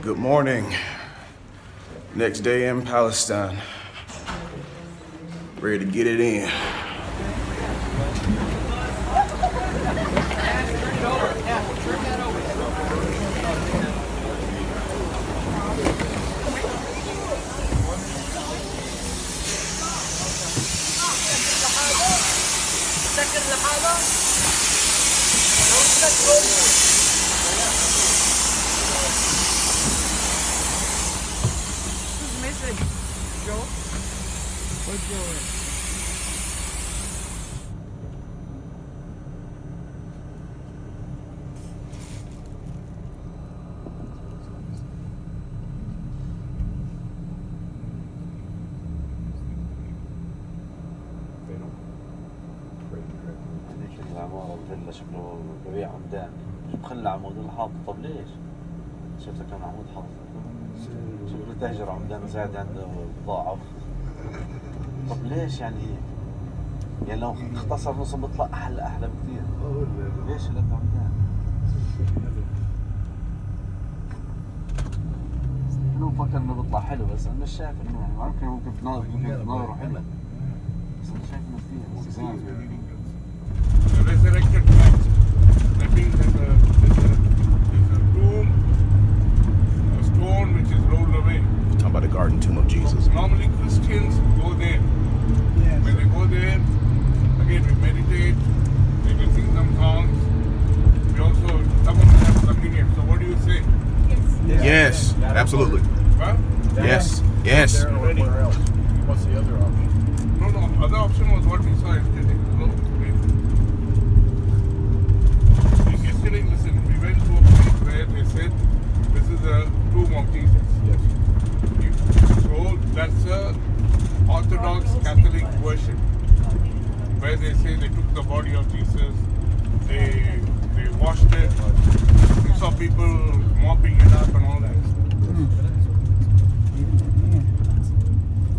Good morning. Next day in Palestine. Ready to get it in. العمارة الفيلا شكله ببيع عمدان بخلي العمود اللي حاطه. طب ليش؟ شفت كم عمود حاطه؟ شكله تاجر عمدان زاد عنده بضاعة. طب ليش يعني يعني لو اختصر نص بيطلع أحلى بكثير. ليش لا عمدان؟ أنا مفكر إنه بيطلع حلو بس أنا مش شايف إنه يعني ممكن بنظره حلو بس أنا شايف إنه كثير. The resurrected Christ. That means there's a tomb, a stone which is rolled away. Talking about the garden tomb of Jesus. So normally Christians go there. Yes. When they go there, again we meditate, they will sing some songs. We also, some of us have communion. So what do you say? Yes, absolutely. Huh? Yes, yes. Where else? What's the other option? No, other option was what we saw yesterday. No, wait. Yesterday, listen, we went to a place where they said this is a tomb of Jesus. Yes. So that's a Orthodox Catholic version where they say they took the body of Jesus, they washed it. We saw people mopping it up and all that.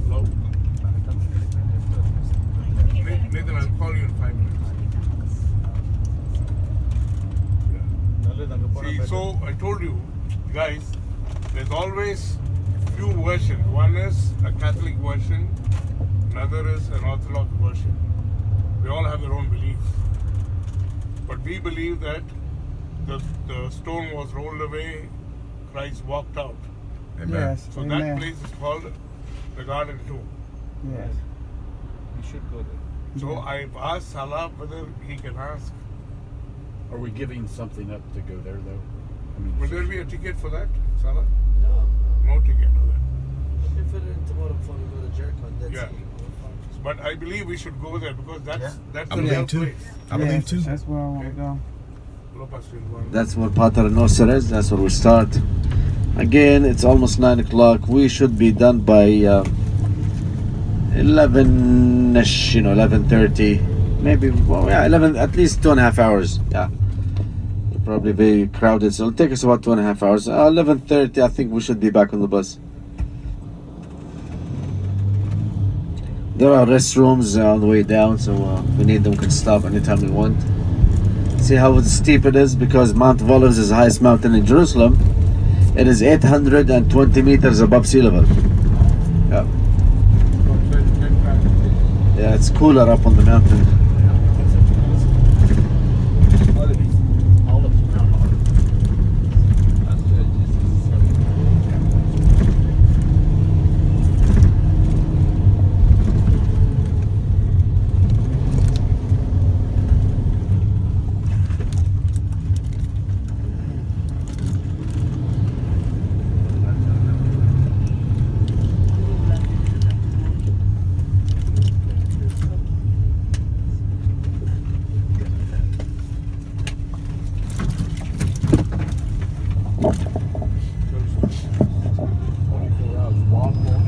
Hello? Nathan, I'll call you in 5 minutes. See, so I told you guys, there's always few versions. One is a Catholic version, another is an Orthodox version. They all have their own beliefs. But we believe that the stone was rolled away, Christ walked out. Amen. Yes, So amen. that place is called the Garden Tomb. Yes. We should go there. So I've asked Salah whether he can ask. Are we giving something up to go there, though? I mean, Will there be a ticket for that, Salah? No ticket for that. You fit it in tomorrow before we go to Jericho. Yeah. But I believe we should go there because that's I the believe real too. place. I believe too. That's where I want to go. That's where Pater Noser is. That's where we start. Again, it's almost 9 o'clock. We should be done by 11ish, 11:30. Maybe, well, yeah, 11, at least 2.5 hours. Yeah. It'll probably be crowded, so it'll take us about 2.5 hours. 11:30, I think we should be back on the bus. There are restrooms on the way down, so if we need them, we can stop anytime we want. See how steep it is? Because Mount of Olives is the highest mountain in Jerusalem. It is 820 meters above sea level. Yeah. Yeah, it's cooler up on the mountain.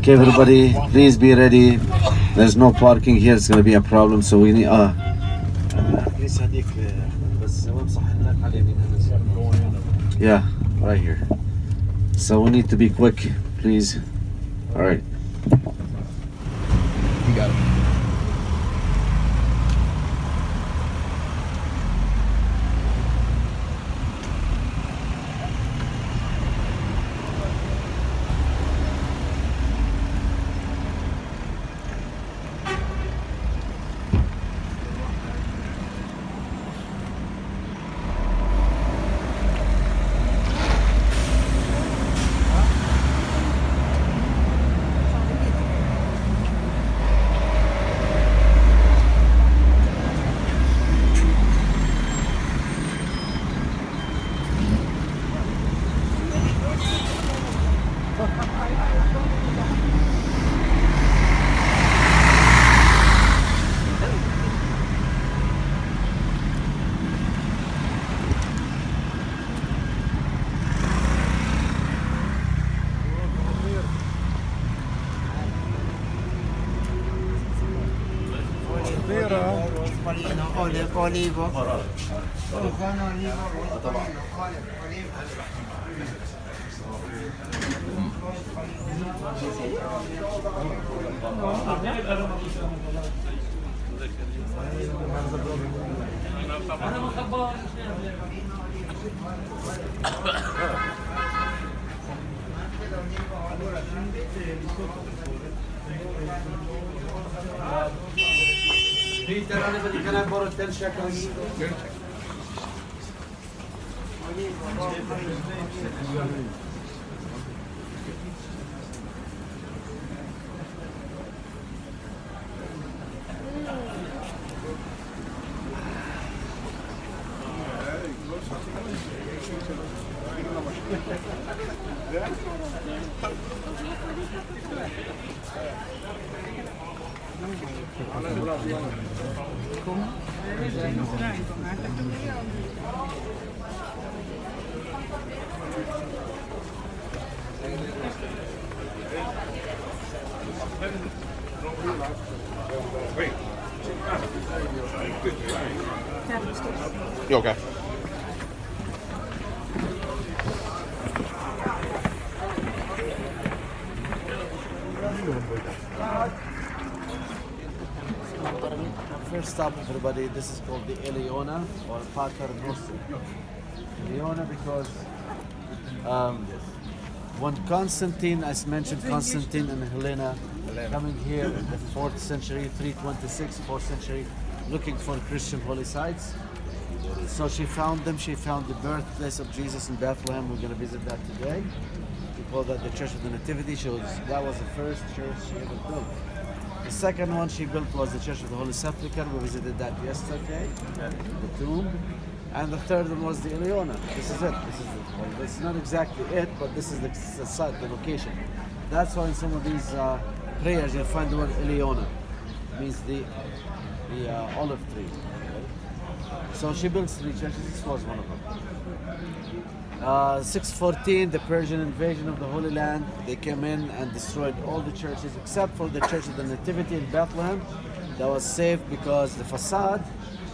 Okay, everybody, please be ready. There's no parking here. It's gonna be a problem, so we need. Yeah, right here. So we need to be quick, please. All right. You got it. olivo. Peter, anybody can I borrow 10 shekels? You okay? First stop, everybody, this is called the Eliona or Pater Noster. Eliona because when Constantine, as mentioned, Constantine and Helena coming here in the 4th century, 326, 4th century, looking for Christian holy sites. So she found them. She found the birthplace of Jesus in Bethlehem. We're going to visit that today. We call that the Church of the Nativity. That was the first church she ever built. The second one she built was the Church of the Holy Sepulchre. We visited that yesterday, the tomb. And the third one was the Eliona. This is it. It's not exactly it, but this is the site, the location. That's why in some of these prayers you'll find the word Eliona. It means the olive tree. So she built 3 churches. This was one of them. 614, the Persian invasion of the Holy Land. They came in and destroyed all the churches except for the Church of the Nativity in Bethlehem. That was saved because the facade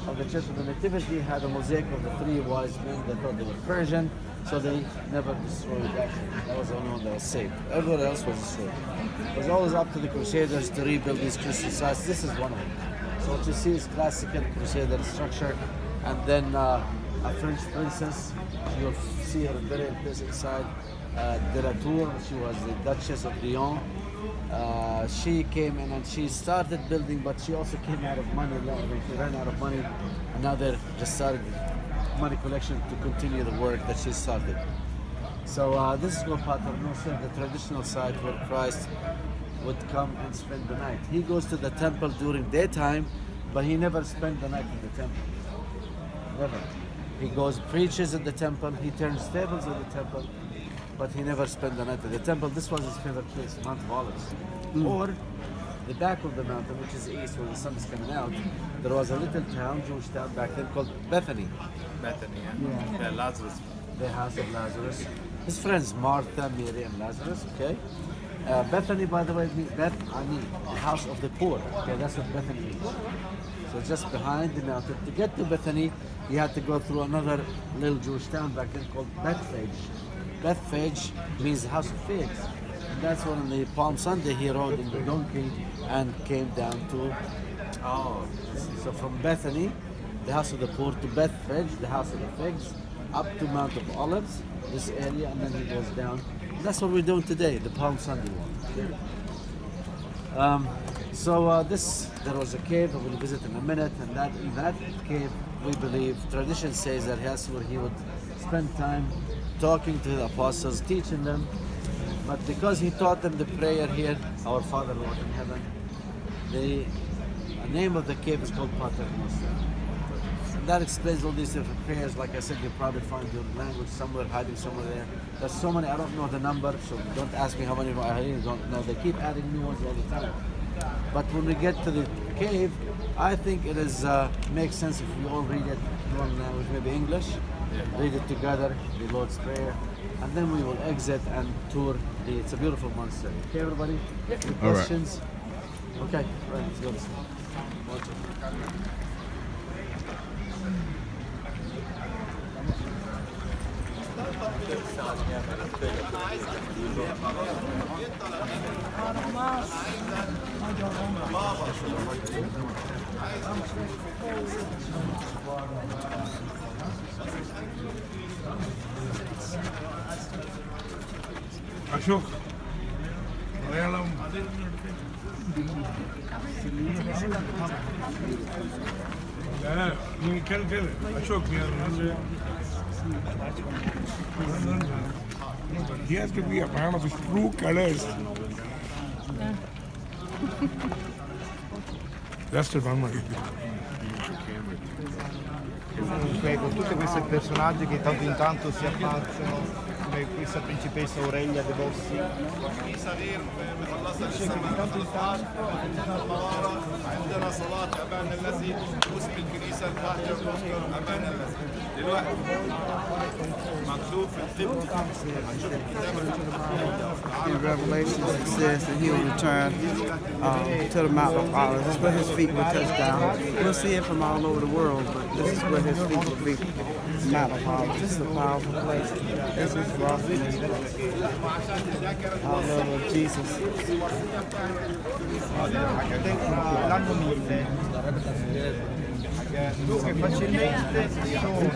of the Church of the Nativity had a mosaic of the 3 wise men. They thought they were Persian, so they never destroyed that church. That was the only one that was saved. Everyone else was destroyed. It was always up to the Crusaders to rebuild these Christian sites. This is one of them. So what you see is classical Crusader structure. And then a French princess, you'll see her very impressive side. De la Tour, she was the Duchess of Lyon. She came in and she started building, but she also came out of money. She ran out of money, and now they're just started money collection to continue the work that she started. So this is called Pater Noster, the traditional site where Christ would come and spend the night. He goes to the temple during daytime, but he never spent the night in the temple. Never. He goes, preaches at the temple, he turns tables at the temple, but he never spent the night at the temple. This was his favorite place, Mount of Olives. Or the back of the mountain, which is east, where the sun is coming out, there was a little town, Jewish town back then, called Bethany. Bethany, yeah. Lazarus. The house of Lazarus. His friends, Martha, Mary, and Lazarus, okay? Bethany, by the way, means Beth Ani, the house of the poor. Okay, that's what Bethany means. So just behind the mountain. To get to Bethany, you had to go through another little Jewish town back then called Bethphage. Bethphage means the house of figs. And that's when on the Palm Sunday he rode in the donkey and came down to. So from Bethany, the house of the poor, to Bethphage, the house of the figs, up to Mount of Olives, this area, and then he goes down. And that's what we're doing today, the Palm Sunday one. There was a cave that we'll visit in a minute, and in that cave, we believe, tradition says that that's where he would spend time talking to the apostles, teaching them. But because he taught them the prayer here, our Father who art in heaven, the name of the cave is called Pater Noster. And that explains all these different prayers. Like I said, you'll probably find your language somewhere, hiding somewhere there. There's so many, I don't know the number, so don't ask me how many, I really don't know. They keep adding new ones all the time. But when we get to the cave, I think it is makes sense if we all read it in one language, maybe English. Read it together, the Lord's Prayer, and then we will exit and tour it's a beautiful monastery. Okay, everybody? Any questions? Okay, right, let's go this way. Ashok, Malayalam. Yeah, you can tell it. Ashok, he has to be a man of his true colors. That's the one. Con tutti questi personaggi che tanto in tanto si ammazzano, come questa principessa Aurelia de Bossi. عندنا صلاة أبانا الذي باسم الكنيسة الباهية أبانا الذي دلوقتي مكتوب في القبط هنشوف الكتابة In Revelation it says that he will return to the Mount of Olives. That's where his feet will touch down. We'll see it from all over the world, but this is where his feet will be. The Mount of Olives. This is a powerful place. This is rough. Our love of Jesus. L'anno 1000 dove facilmente sono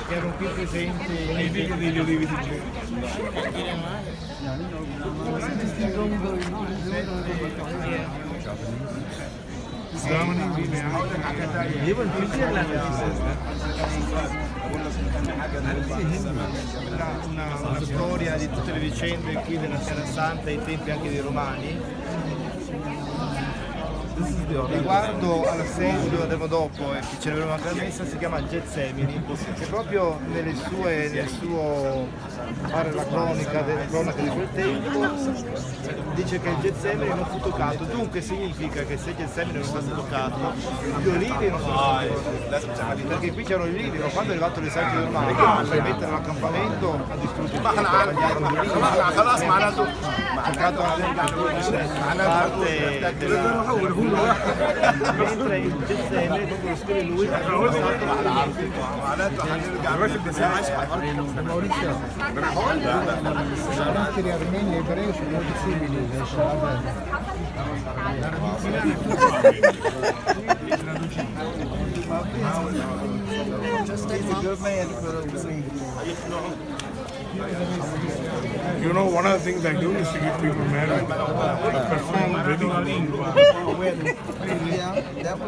che erano più presenti nei video degli olivi di una storia di tutte le vicende qui della Terra Santa ai tempi anche dei Romani. Riguardo all'assedio del giorno dopo che celebreremo anche la messa, si chiama Getsemani, che proprio nel suo fare la cronaca di quel tempo dice che il Getsemani non fu toccato, dunque significa che se il Getsemani non è stato toccato, gli olivi non sono stati toccati, perché qui c'erano gli olivi, ma quando è arrivato l'esercito romano per mettere l'accampamento ha distrutto tutto, ha tagliato gli olivi, ha toccato parte della mentre il Getsemani, dopo lo scrive lui, è caratteri armeni e ebrei sono molto simili, You know, one of the things I do is to get people married. I perform weddings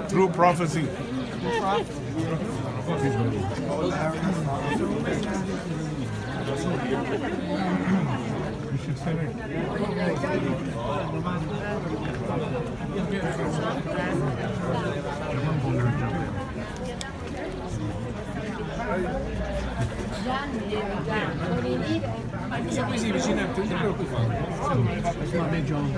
through prophecy. siamo così vicini a te, non ti preoccupare. Vabbè, John.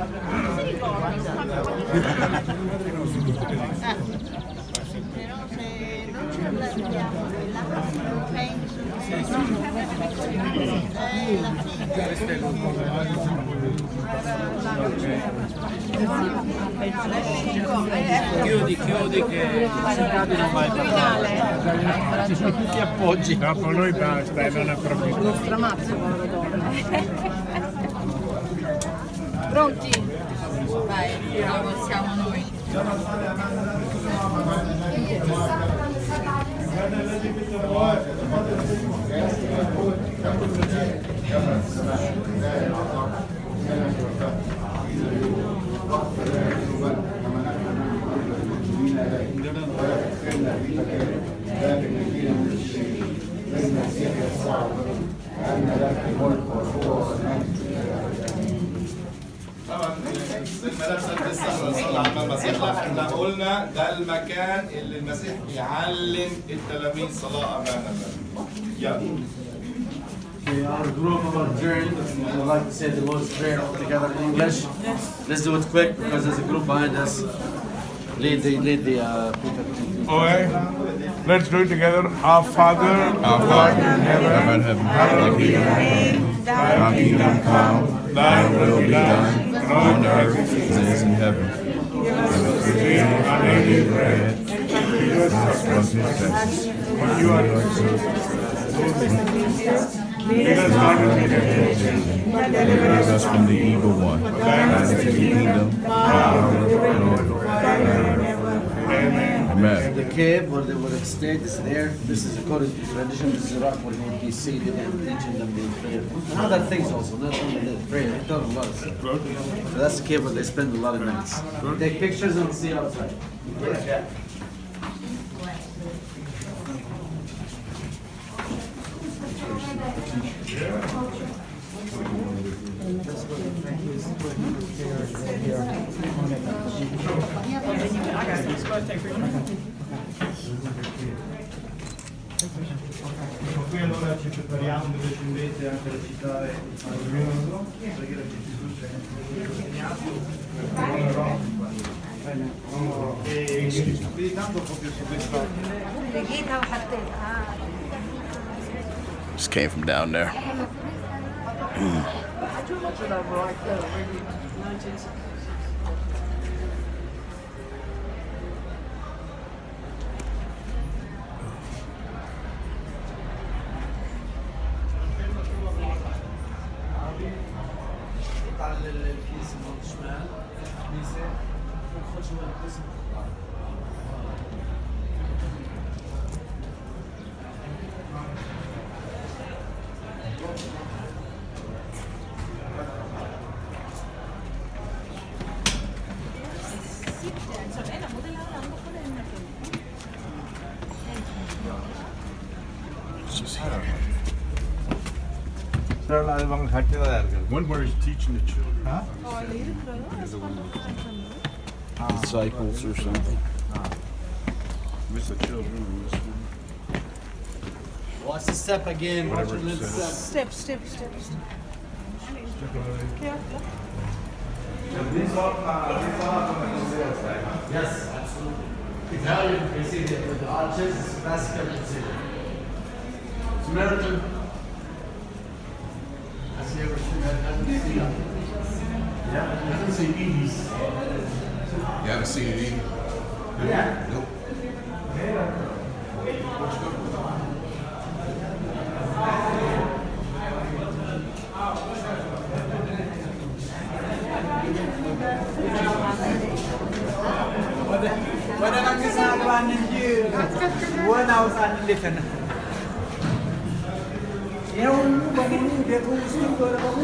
Chiudi che si cade non vai a ci sono tutti appoggi. Dopo noi basta e non approfittiamo. Lo stramazzo, povero donna. Pronti? Vai, lo siamo noi. المدرسة القصة صلى على المسيح احنا قلنا ده المكان اللي المسيح بيعلم التلاميذ صلاة أمانة. يلا. Okay, our group of our journey, I'd like to say the Lord's Prayer all together in English. Let's do it quick because there's a group behind us. Lead the people. Okay, let's do it together. Our Father, Our Father in heaven, hallowed be thy name. Thy kingdom come, thy will be done, on earth as it is in heaven. daily bread, forgive us from his trespasses. You are Lead us not into temptation, deliver us from the evil one. Thine is the kingdom, power, glory, forever. Amen. The cave where they would stay is there. This is according to tradition. This is the rock where they would be seated and teaching them the prayer. And other things also, not only the prayer. They taught a lot of stuff. So that's the cave where they spend a lot of nights. Take pictures and see outside. Qui allora ci prepariamo velocemente anche a recitare al Dio, preghiera che Gesù sia e quindi tanto proprio su questa Just came from down there. one where he's teaching the children. Disciples or something. Miss the children and this one. What's the step again? What's your next step? Step. Yes, absolutely. Now you can see that with the arches, it's classical procedure. It's American. I see everything that happens. Yeah, I can see Edie's. You haven't seen it either? Yeah. Nope. Wala nang ginagawa ninyo. Buwan ako sa anilitan. Ewan mo ba mo yung beko gusto ko na ba mo?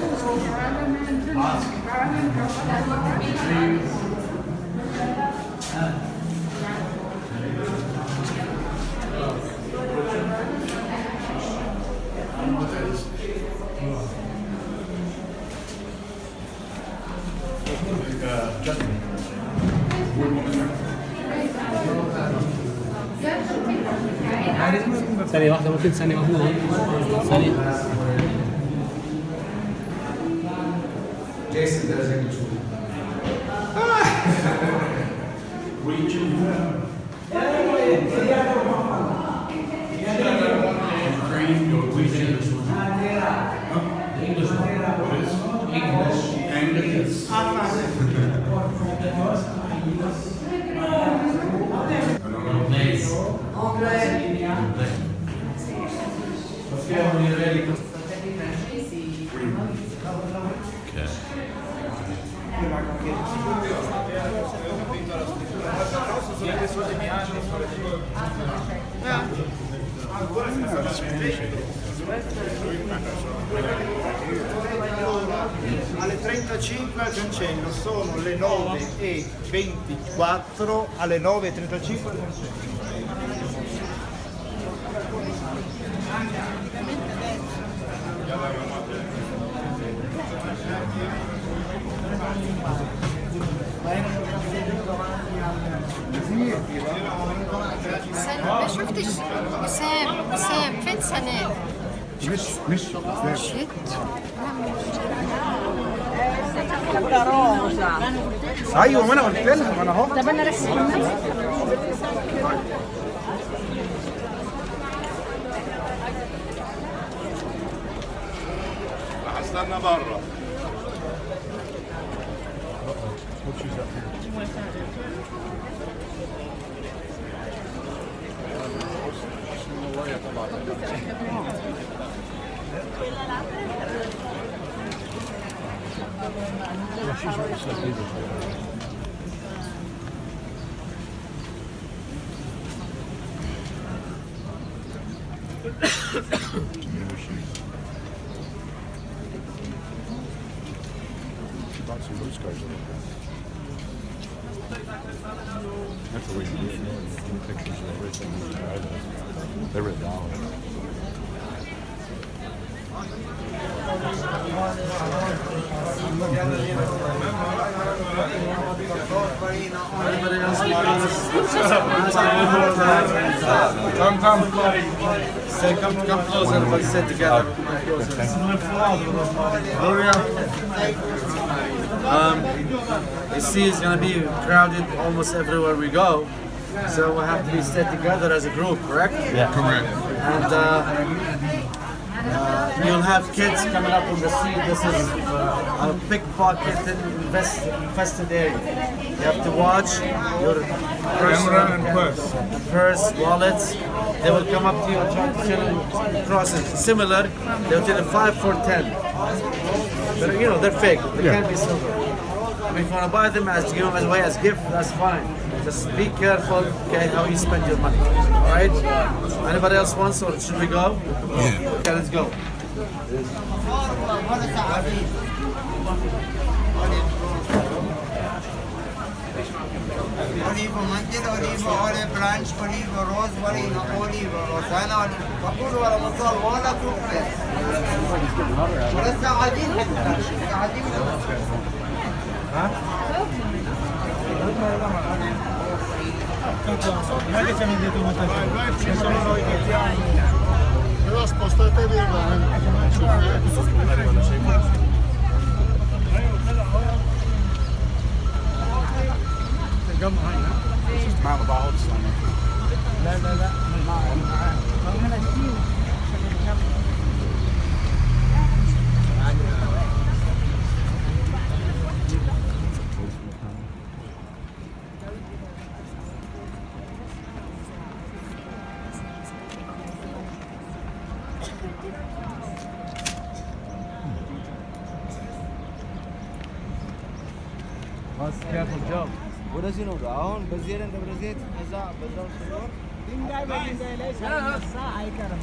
ثانية واحدة ممكن ثانية واحدة ثانية Jason does it. Alle 35 al cancello, sono le 9:24, alle 9:35 al cancello. ما شفتش وسام فين سناء؟ مش شت ايوه ما انا قلت لها ما انا اهو. طب انا رسمت هستنى بره. What she's up here? Yeah, she's right. She's like Eagles right there. She bought some loose cars over there. That's the way you do it. In the pictures of everything. They're written down. Come closer, let's sit together. You see, it's gonna be crowded almost everywhere we go, so we'll have to be sit together as a group, correct? Yeah. Correct. And you'll have kids coming up on the street. This is a pickpocket infested area. You have to watch your purse, wallets. They will come up to you and try to tell you crossing. Similar, they'll tell you 5 for 10. But you know, they're fake. They can't be silver. If you want to buy them as give them away as gift, that's fine. Just be careful, okay, how you spend your money. All right? Anybody else wants, or should we go? Yeah. Okay, let's go. Olive manjil, olive olive branch, olive rosemary, olive rosanna, وكل ولا مصال ولا كوكس. ولسه قاعدين قاعدين. ها؟ Però spostatevi مع بعض لا لا لا Careful, Joe. ورزين وراهم بزير انت برزيت هزا بزاو سنور دين جاي بدين جاي ليش ساعة يكرم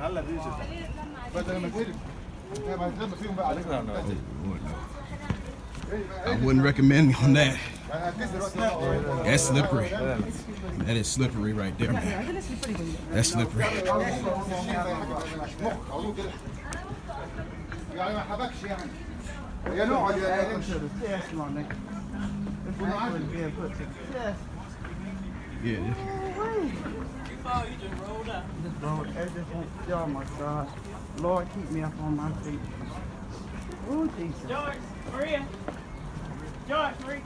هلا بيجي بدل ما تقلب ما تلم فيهم بقى عليك I wouldn't recommend on that. That's slippery. That is slippery right there, man. That's slippery. يعني ما حبكش يعني يا نوع يا Yeah. Oh my God. Lord, keep me up on my feet. Oh, Jesus. George, Maria. George, Maria.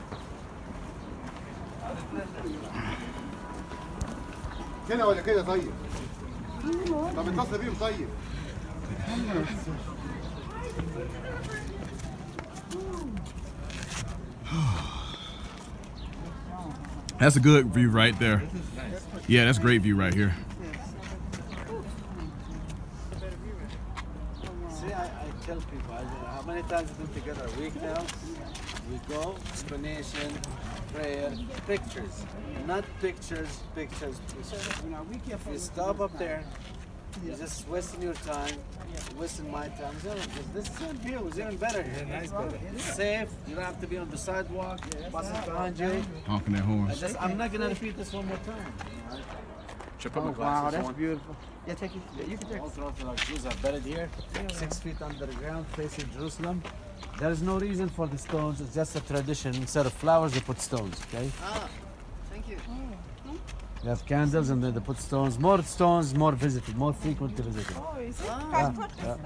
هنا ولا كده طيب طب اتصل بيهم طيب That's a good view right there. Yeah, that's a great view right here. See, I tell people, how many times we've been together a week now? We go, explanation, prayer, pictures. Not pictures. You stop up there, you're just wasting your time, wasting my time. This is even view, it's even better here. It's safe, you don't have to be on the sidewalk, passing behind you. Honking that horn. I'm not going to repeat this one more time. Should I put my Oh, glasses wow, that's on? beautiful. Yeah, take it. Yeah, you can take it. Ultra-Orthodox Jews are buried here, 6 feet under the ground, facing Jerusalem. There is no reason for the stones. It's just a tradition. Instead of flowers, they put stones. Okay. Ah, thank you. They have candles and then they put stones. More stones, more visited, more frequently visited. Oh, is it? Yeah, yeah.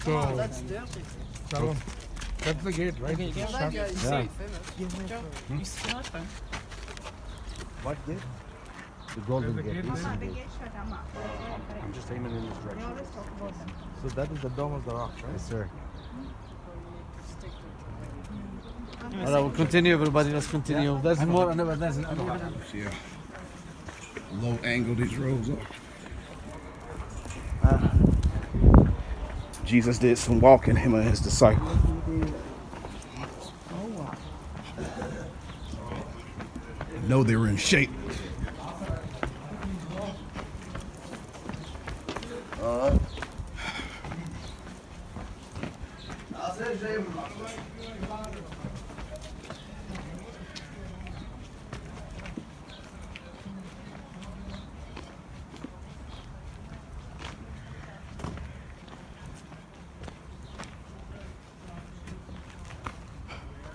Oh, that's dirty. Shalom. That's the gate, right? Yeah, Shut. you Yeah. say famous. What gate? The golden There's a gate. gate Eastern there. gate. I'm just aiming in this direction. So that is the Dome of the Rock, right? Yes, sir. All right, we'll continue, everybody. Let's continue. There's more. There's another one. See how low angle these roads are. Jesus did some walking, him and his disciples. Know they were in shape.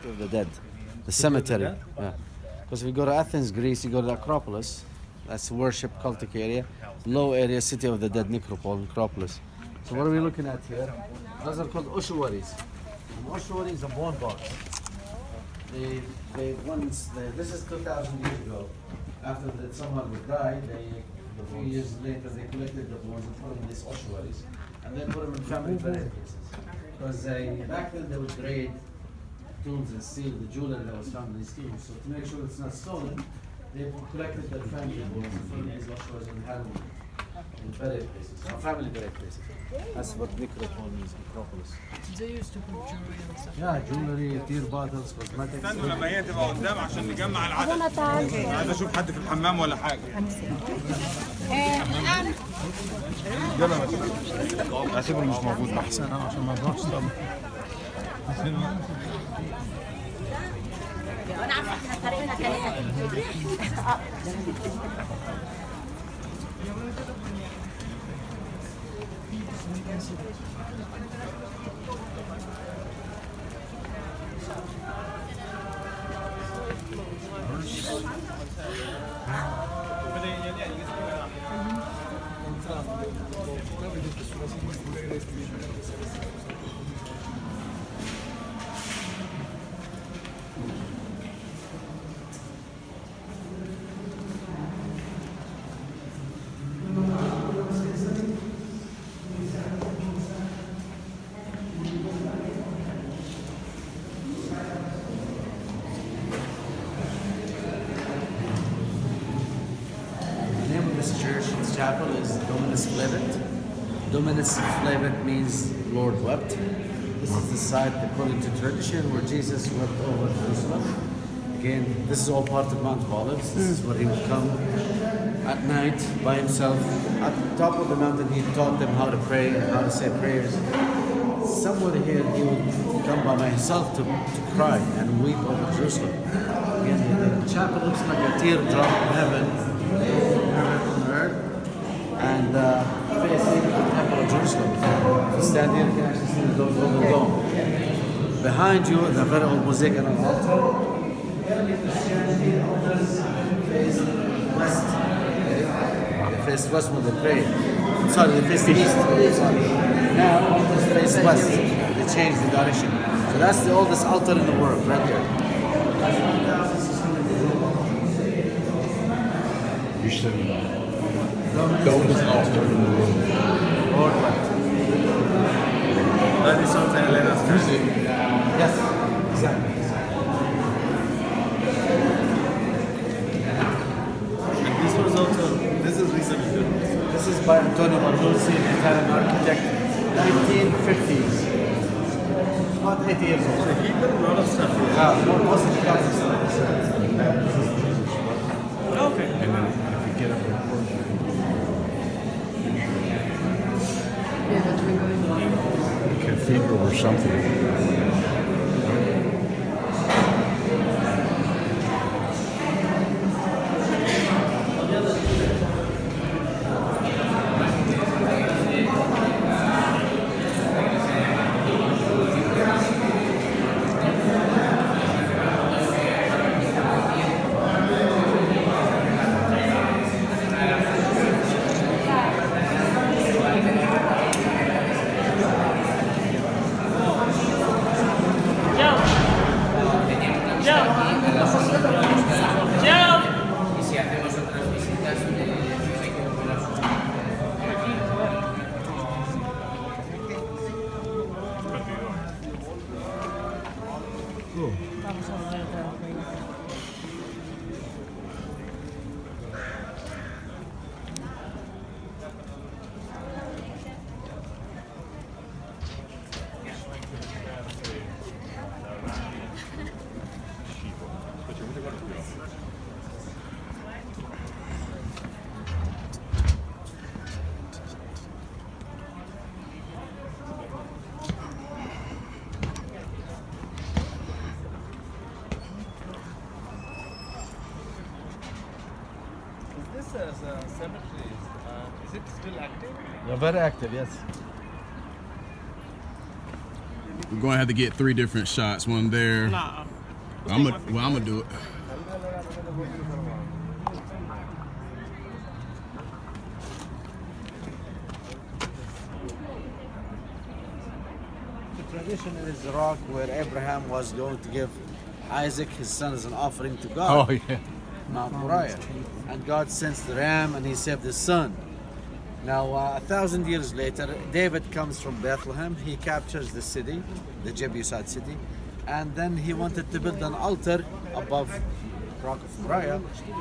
Of the dead, the cemetery. Yeah, because if you go to Athens, Greece, you go to the Acropolis. That's worship cultic area. Low area, city of the dead, necropolis. So what are we looking at here? Those are called ossuaries. An ossuary is a bone box. This is 2,000 years ago. After that someone would die, a few years later they collected the bones and put them in these ossuaries, and then put them in family burial places. Because back then they would grade tombs and steal the jewelry that was found in these tombs. So to make sure it's not stolen, they collected their family bones and put them in these ossuaries and had them in burial places, or family burial places. That's what necropole means, necropolis. They used to put jewelry and stuff. Yeah, jewelry, tear bottles, cosmetics. استنوا لما هي تبقى قدام عشان نجمع العدد. عايز اشوف حد في الحمام ولا حاجه. اعتبره مش موجود احسن عشان ما نروحش طبعا. انا عارفه احنا طريقنا كانت Chapel is Dominus Flevit. Dominus Flevit means Lord wept. This is the site, according to tradition, where Jesus wept over Jerusalem. Again, this is all part of Mount Olives. This is where he would come at night by himself. At the top of the mountain, he taught them how to pray and how to say prayers. Somewhere here, he would come by himself to cry and weep over Jerusalem. Again, the chapel looks like a teardrop in heaven, on earth, and facing the temple of Jerusalem. If you stand here, you can actually see the dome. Behind you, the very old mosaic and an altar. Face west. They face west when they pray. Sorry, they face the east. Sorry. Now, altars face west. They change the direction. So that's the oldest altar in the world, right there. You should the oldest altar in the world. Lord wept. That is something Music. Yes, exactly. And this was also, this is recently done. This is by Antonio Bartolsi, an Italian architect, 1950s. About 80 years old. So he did a lot of stuff here. Yeah, most of the castles. Okay. And then if you get up there, cathedral or something. Cool. Vamos a volver otra vez. This cemetery, is it still active? They're very active, yes. We're going to have to get 3 different shots. One there. Nah. I'm gonna do it. The tradition is the rock where Abraham was going to give Isaac, his son, as an offering to God. Oh yeah. Mount Moriah. And God sends the ram and he saved his son. Now, 1,000 years later, David comes from Bethlehem. He captures the city, the Jebusite city, and then he wanted to build an altar above rock of Moriah.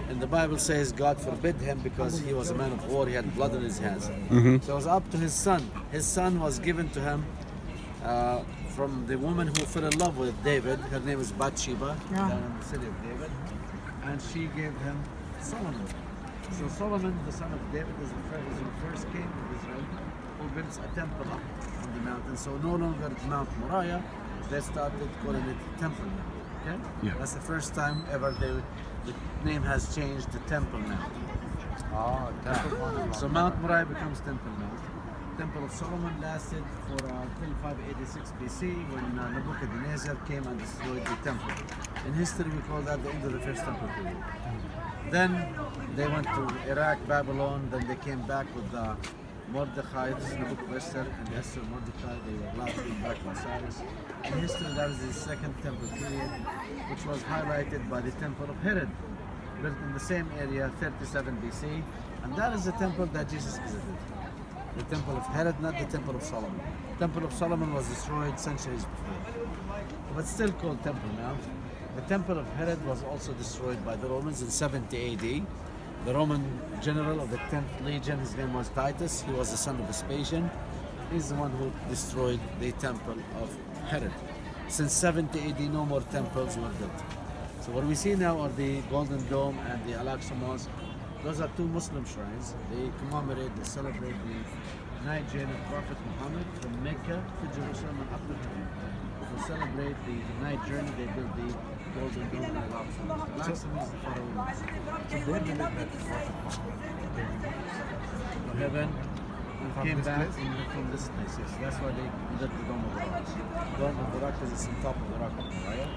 And the Bible says God forbid him because he was a man of war. He had blood on his hands. So it was up to his son. His son was given to him from the woman who fell in love with David. Her name is Bathsheba, down in the city of David. And she gave him Solomon. So Solomon, the son of David, is the first king of Israel who builds a temple up on the mountain. So no longer Mount Moriah, they started calling it Temple Mount. Okay? Yeah. That's the first time ever the name has changed to Temple Mount. Oh, Temple Mount. So Mount Moriah becomes Temple Mount. Temple of Solomon lasted for till 586 BC when Nebuchadnezzar came and destroyed the temple. In history, we call that the end of the first temple period. Then they went to Iraq, Babylon. Then they came back with Mordecai. This is the book of Esther and Esther Mordecai. They were allowed to be back on Cyrus. In history, that is the second temple period, which was highlighted by the temple of Herod, built in the same area, 37 BC, and that is the temple that Jesus visited. The temple of Herod, not the temple of Solomon. The temple of Solomon was destroyed centuries before, but still called Temple Mount. The temple of Herod was also destroyed by the Romans in 70 AD. The Roman general of the 10th Legion, his name was Titus. He was the son of Vespasian. He's the one who destroyed the temple of Herod. Since 70 AD, no more temples were built. So what we see now are the Golden Dome and the Al-Aqsa Mosque. Those are 2 Muslim shrines. They commemorate, they celebrate the night journey of Prophet Muhammad from Mecca to Jerusalem and up to heaven. To celebrate the night journey, they built the Golden Dome and Al-Aqsa Mosque. Al-Aqsa means the Pharaoh Mosque. So they believe that Prophet Muhammad from heaven and came back from this place. Yes, that's why they built the Dome of the Rock. The Dome of the Rock is on top of the Rock of Moriah.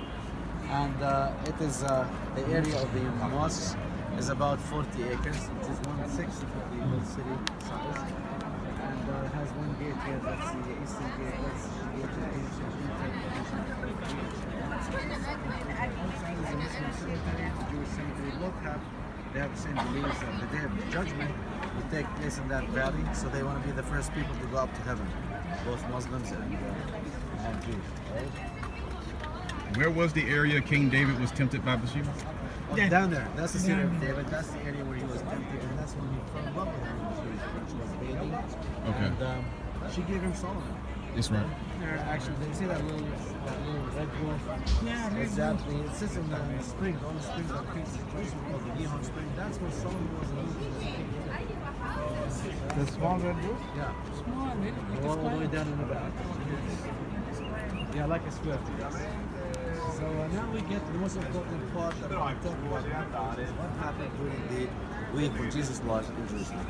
And it is the area of the mosque is about 40 acres, which is 1/6 of the whole city size. And it has one gate here, that's the eastern gate, that's the gate to the ancient outside is the Muslim cemetery, the Jewish cemetery, both they have the same beliefs that the day of judgment will take place in that valley, so they want to be the first people to go up to heaven, both Muslims and Jews. Right? Where was the area King David was tempted by Bathsheba? Oh, down there. That's the city of David. That's the area where he was tempted, and that's when he fell in love with her when she was bathing. Okay. And she gave him Solomon. That's right. Actually, they see that little red wolf. Yeah, red exactly. It sits in the spring. All the springs that feeds the Jerusalem called the Gihon Spring. That's where Solomon was living. The small red wolf? Yeah. Small, little, All the way down in the back. Yeah, like a square. So now we get to the most important part that I'm talking about. What happened during the week when Jesus was in Jerusalem.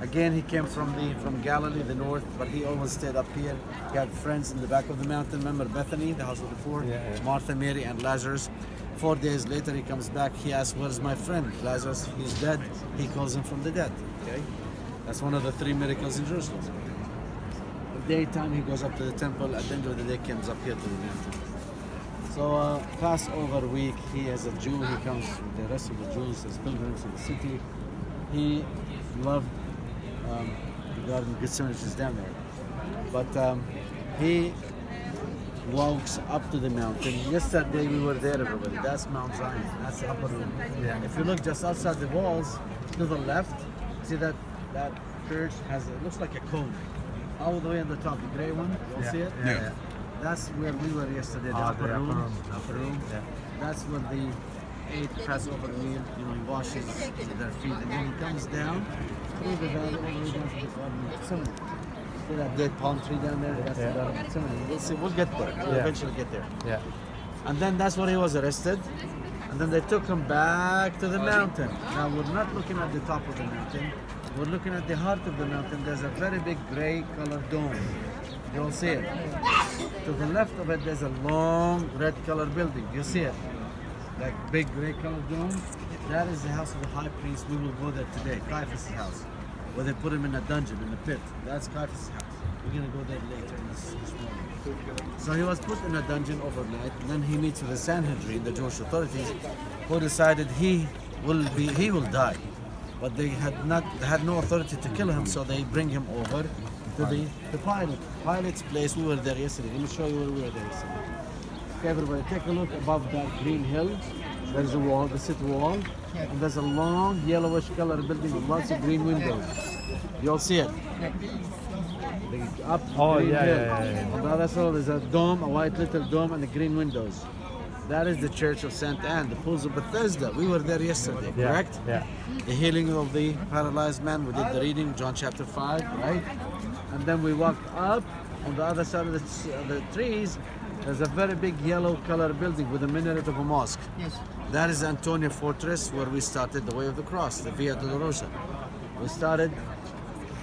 Again, he came from Galilee, the north, but he always stayed up here. He had friends in the back of the mountain. Remember Bethany, the house of the poor? Martha, Mary, and Lazarus. 4 days later, he comes back. He asks, "Where's my friend Lazarus? He's dead." He calls him from the dead. Okay, that's one of the 3 miracles in Jerusalem. At daytime, he goes up to the temple. At the end of the day, comes up here to the mountain. So Passover week, he as a Jew, he comes with the rest of the Jews as pilgrims to the city. He loved the Garden of Gethsemane, which is down there. But he walks up to the mountain. Yesterday we were there, everybody. That's Mount Zion. That's the upper room. Yeah. If you look just outside the walls to the left, see that church has it looks like a cone. All the way on the top, the gray one. You'll see it. Yeah. That's where we were yesterday. The upper room. Upper room. Yeah. That's where they ate Passover meal. You know, he washes their feet, and then he comes down through the valley all the way down to the Garden of Gethsemane. See that dead palm tree down there? That's the Garden of Gethsemane. We'll see. We'll get there. We'll eventually get there. Yeah. And then that's where he was arrested. And then they took him back to the mountain. Now we're not looking at the top of the mountain. We're looking at the heart of the mountain. There's a very big gray colored dome. You'll see it. To the left of it, there's a long red colored building. You see it? Like big gray colored dome. That is the house of the high priest. We will go there today. Caiaphas' house. Where they put him in a dungeon, in a pit. That's Caiaphas' house. We're going to go there later in this morning. So he was put in a dungeon overnight, and then he meets with the Sanhedrin, the Jewish authorities, who decided he will die. But they had no authority to kill him, so they bring him over to Pilate. Pilate's place. We were there yesterday. Let me show you where we were there yesterday. Okay, everybody, take a look above that green hill. There's a wall, the city wall, and there's a long yellowish color building with lots of green windows. You'll see it. Up green hill. On the other side, there's a dome, a white little dome, and the green windows. That is the Church of St. Anne, the pools of Bethesda. We were there yesterday, correct? Yeah. The healing of the paralyzed man. We did the reading, John chapter 5, right? And then we walked up. On the other side of the trees, there's a very big yellow color building with a minaret of a mosque. Yes. That is Antonia Fortress, where we started the Way of the Cross, the Via Dolorosa. We started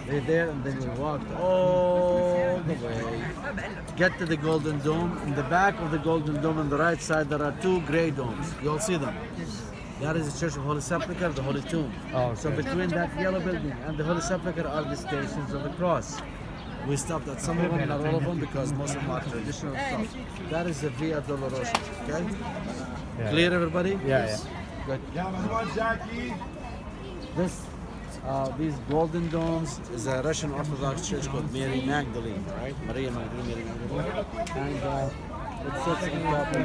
there, and then we walked all the way, get to the Golden Dome. In the back of the Golden Dome on the right side, there are two gray domes. You'll see them. That is the Church of Holy Sepulchre, the Holy Tomb. So between that yellow building and the Holy Sepulchre are the Stations of the Cross. We stopped at some of them, not all of them, because most of them are traditional stuff. That is the Via Dolorosa, okay? Clear, everybody? Yeah. Good. These golden domes is a Russian Orthodox church called Mary Magdalene, right? Maria Magdalene. And it sits on top of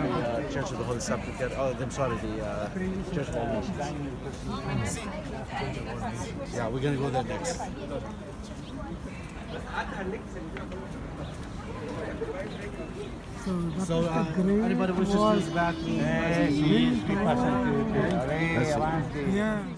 the Church of the Holy Sepulchre. Oh, I'm sorry, the Church of All Nations. Yeah, we're going to go there next. So, anybody wishes to use the bathroom? Yes, please, 50% to Okay. Yeah.